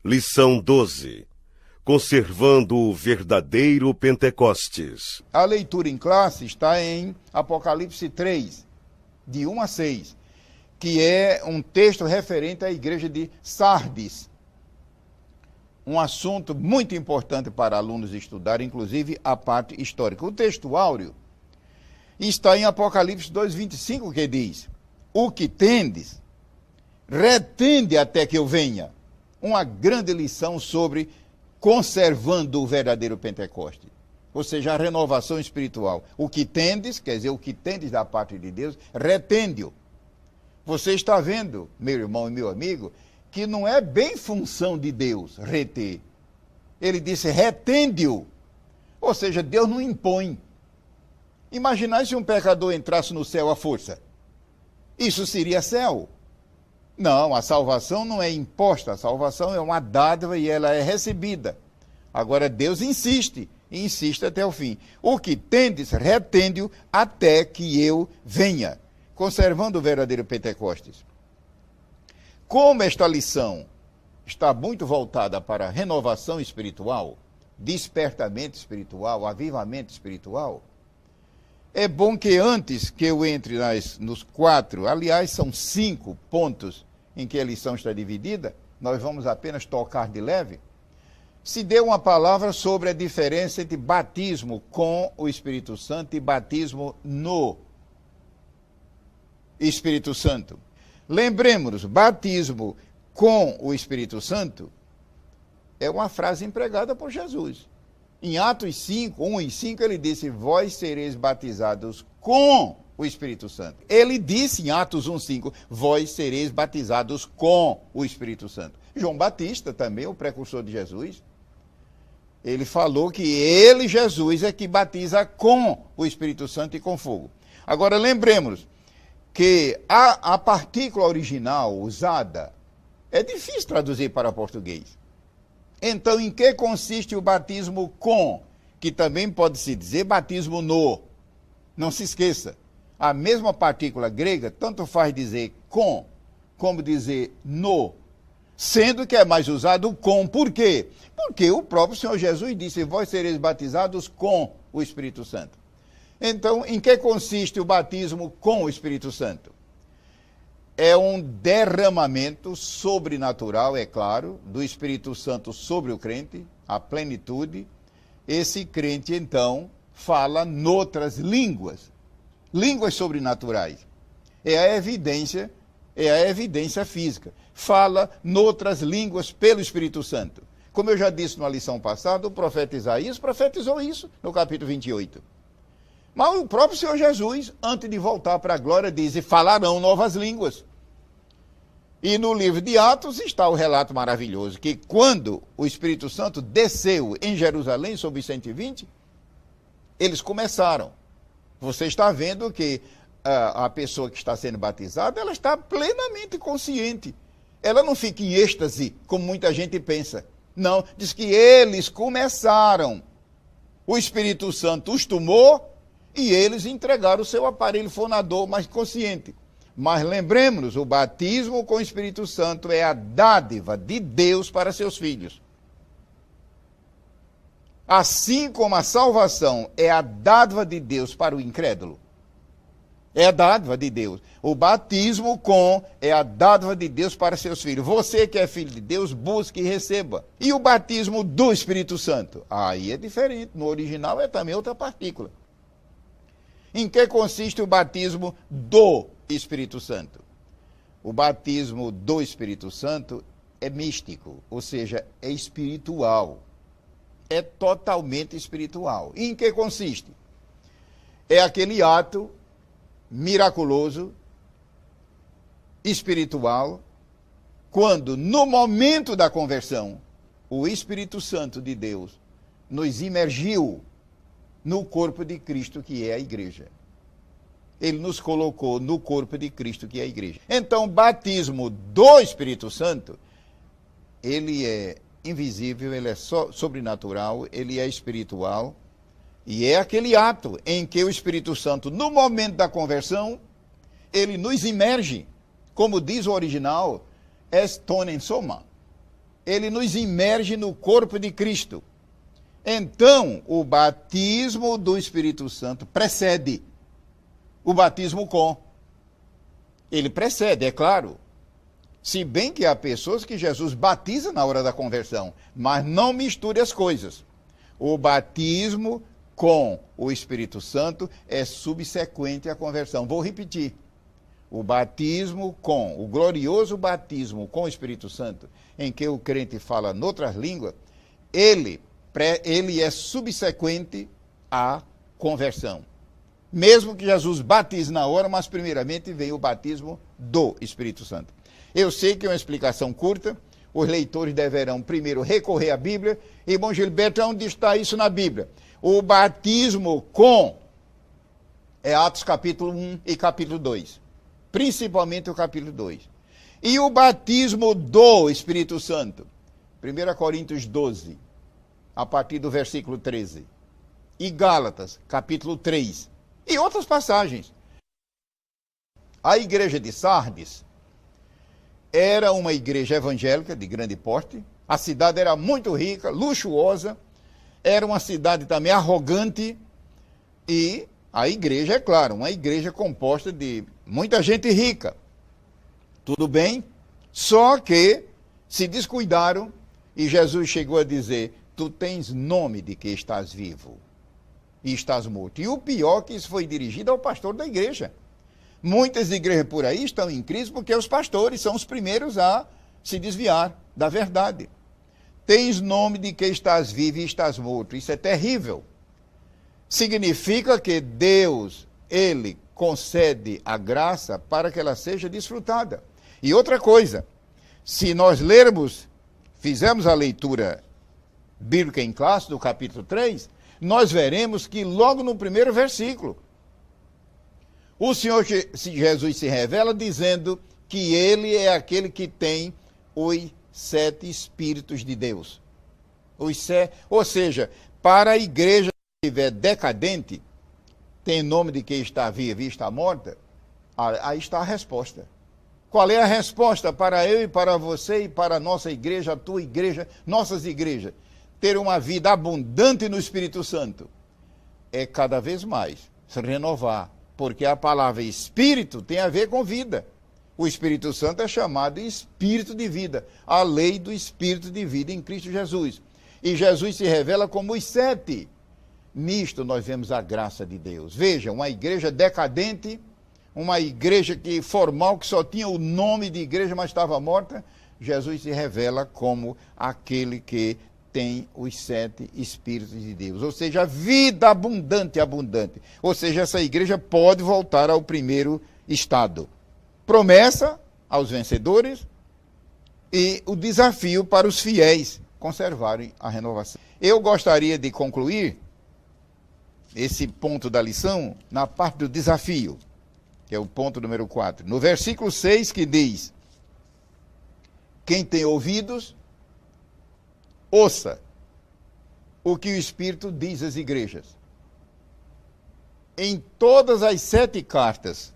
Lição 12. Conservando o verdadeiro Pentecostes. A leitura em classe está em Apocalipse 3, de 1 a 6, que é um texto referente à igreja de Sardes. Um assunto muito importante para alunos estudarem, inclusive a parte histórica. O texto áureo está em Apocalipse 2:25, que diz: o que tendes, retende até que eu venha. Uma grande lição sobre conservando o verdadeiro Pentecoste, ou seja, a renovação espiritual. O que tendes, quer dizer, o que tendes da parte de Deus, retende-o. Você está vendo, meu irmão e meu amigo, que não é bem função de Deus reter. Ele disse, retende-o. Ou seja, Deus não impõe. Imaginai se um pecador entrasse no céu à força. Isso seria céu. Não, a salvação não é imposta, a salvação é uma dádiva e ela é recebida. Agora Deus insiste, e insiste até o fim. O que tendes, retende-o até que eu venha, conservando o verdadeiro Pentecostes. Como esta lição está muito voltada para renovação espiritual, despertamento espiritual, avivamento espiritual, é bom que antes que eu entre nos 4, aliás, são 5 pontos em que a lição está dividida, nós vamos apenas tocar de leve, se dê uma palavra sobre a diferença entre batismo com o Espírito Santo e batismo no Espírito Santo. Lembremos-nos, batismo com o Espírito Santo é uma frase empregada por Jesus. Em Atos 5, 1 e 5, ele disse, vós sereis batizados com o Espírito Santo. Ele disse em Atos 1, 5, vós sereis batizados com o Espírito Santo. João Batista, também o precursor de Jesus, ele falou que ele, Jesus, é que batiza com o Espírito Santo e com fogo. Agora, lembremos que a partícula original usada é difícil traduzir para português. Então, em que consiste o batismo com, que também pode-se dizer batismo no? Não se esqueça, a mesma partícula grega tanto faz dizer com, como dizer no, sendo que é mais usado com. Por quê? Porque o próprio Senhor Jesus disse, vós sereis batizados com o Espírito Santo. Então, em que consiste o batismo com o Espírito Santo? É um derramamento sobrenatural, é claro, do Espírito Santo sobre o crente, a plenitude. Esse crente, então, fala noutras línguas, línguas sobrenaturais. É a evidência física. Fala noutras línguas pelo Espírito Santo. Como eu já disse na lição passada, o profeta Isaías profetizou isso no capítulo 28. Mas o próprio Senhor Jesus, antes de voltar para a glória, diz, e falarão novas línguas. E no livro de Atos está o relato maravilhoso, que quando o Espírito Santo desceu em Jerusalém sobre os 120, eles começaram. Você está vendo que a pessoa que está sendo batizada, ela está plenamente consciente. Ela não fica em êxtase, como muita gente pensa. Não, diz que eles começaram. O Espírito Santo os tomou e eles entregaram o seu aparelho fonador mais consciente. Mas lembremos-nos, o batismo com o Espírito Santo é a dádiva de Deus para seus filhos. Assim como a salvação é a dádiva de Deus para o incrédulo. É a dádiva de Deus. O batismo com é a dádiva de Deus para seus filhos. Você que é filho de Deus, busque e receba. E o batismo do Espírito Santo? Aí é diferente. No original é também outra partícula. Em que consiste o batismo do Espírito Santo? O batismo do Espírito Santo é místico, ou seja, é espiritual. É totalmente espiritual. E em que consiste? É aquele ato miraculoso, espiritual, quando no momento da conversão, o Espírito Santo de Deus nos imergiu no corpo de Cristo, que é a igreja. Ele nos colocou no corpo de Cristo, que é a igreja. Então, o batismo do Espírito Santo, ele é invisível, ele é sobrenatural, ele é espiritual, e é aquele ato em que o Espírito Santo, no momento da conversão, ele nos imerge, como diz o original, est tonen soma. ele nos imerge no corpo de Cristo. Então, o batismo do Espírito Santo precede o batismo com. Ele precede, é claro. Se bem que há pessoas que Jesus batiza na hora da conversão, mas não misture as coisas. O batismo com o Espírito Santo é subsequente à conversão. Vou repetir. O batismo com, o glorioso batismo com o Espírito Santo, em que o crente fala noutras línguas, ele é subsequente à conversão. Mesmo que Jesus batize na hora, mas primeiramente vem o batismo do Espírito Santo. Eu sei que é uma explicação curta, os leitores deverão primeiro recorrer à Bíblia. Irmão Gilberto, onde está isso na Bíblia? O batismo com é Atos capítulo 1 e capítulo 2. Principalmente o capítulo 2. E o batismo do Espírito Santo? 1 Coríntios 12, a partir do versículo 13. E Gálatas, capítulo 3. E outras passagens. A igreja de Sardes era uma igreja evangélica de grande porte. A cidade era muito rica, luxuosa. Era uma cidade também arrogante. E a igreja, é claro, uma igreja composta de muita gente rica. Tudo bem? Só que se descuidaram e Jesus chegou a dizer: tu tens nome de que estás vivo e estás morto. E o pior que isso foi dirigido ao pastor da igreja. Muitas igrejas por aí estão em crise porque os pastores são os primeiros a se desviar da verdade. Tens nome de que estás vivo e estás morto. Isso é terrível. Significa que Deus, Ele concede a graça para que ela seja desfrutada. E outra coisa, se nós lermos, fizermos a leitura bíblica em classe do capítulo 3, nós veremos que logo no primeiro versículo, o Senhor Jesus se revela dizendo que Ele é aquele que tem os 7 Espíritos de Deus. Ou seja, para a igreja que estiver decadente, tem nome de que está viva e está morta, aí está a resposta. Qual é a resposta para eu e para você e para a nossa igreja, a tua igreja, nossas igrejas? Ter uma vida abundante no Espírito Santo é cada vez mais se renovar, porque a palavra Espírito tem a ver com vida. O Espírito Santo é chamado Espírito de vida, a lei do Espírito de vida em Cristo Jesus. E Jesus se revela como os 7. Nisto nós vemos a graça de Deus. Veja, uma igreja decadente, uma igreja formal, que só tinha o nome de igreja, mas estava morta. Jesus se revela como aquele que tem os 7 Espíritos de Deus. Ou seja, a vida abundante, abundante. Ou seja, essa igreja pode voltar ao primeiro estado. Promessa aos vencedores e o desafio para os fiéis conservarem a renovação. Eu gostaria de concluir esse ponto da lição na parte do desafio, que é o ponto número 4. No versículo 6, que diz: quem tem ouvidos, ouça o que o Espírito diz às igrejas. Em todas as 7 cartas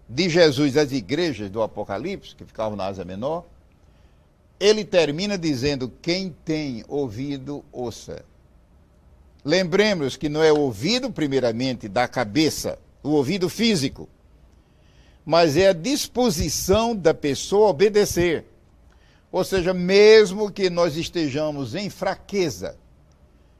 de Jesus às igrejas do Apocalipse, que ficavam na Ásia Menor, ele termina dizendo: quem tem ouvido, ouça. Lembremos que não é o ouvido, primeiramente, da cabeça, o ouvido físico, mas é a disposição da pessoa a obedecer. Ou seja, mesmo que nós estejamos em fraqueza,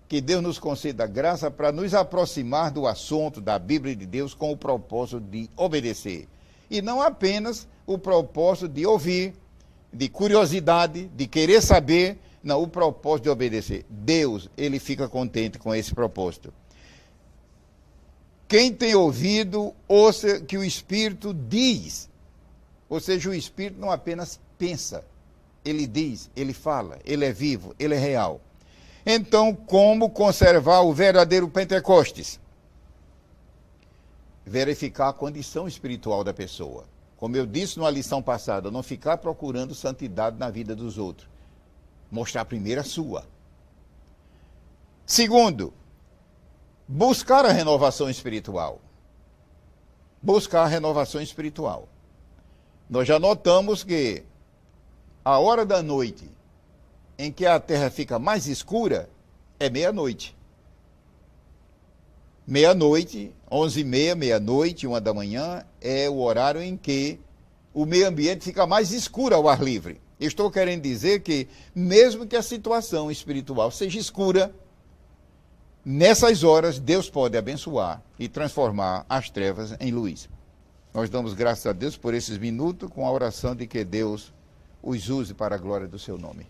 que Deus nos conceda graça para nos aproximar do assunto da Bíblia de Deus com o propósito de obedecer. E não apenas o propósito de ouvir, de curiosidade, de querer saber, não, o propósito de obedecer. Deus, Ele fica contente com esse propósito. Quem tem ouvido, ouça que o Espírito diz. Ou seja, o Espírito não apenas pensa, ele diz, ele fala, ele é vivo, ele é real. Então, como conservar o verdadeiro Pentecostes? Verificar a condição espiritual da pessoa. Como eu disse numa lição passada, não ficar procurando santidade na vida dos outros. Mostrar primeiro a sua. Segundo, buscar a renovação espiritual. Buscar a renovação espiritual. Nós já notamos que a hora da noite em que a terra fica mais escura é meia-noite. Meia-noite, 11h30, meia-noite, 1 da manhã, é o horário em que o meio ambiente fica mais escuro ao ar livre. Estou querendo dizer que, mesmo que a situação espiritual seja escura, nessas horas Deus pode abençoar e transformar as trevas em luz. Nós damos graças a Deus por esses minutos, com a oração de que Deus os use para a glória do seu nome.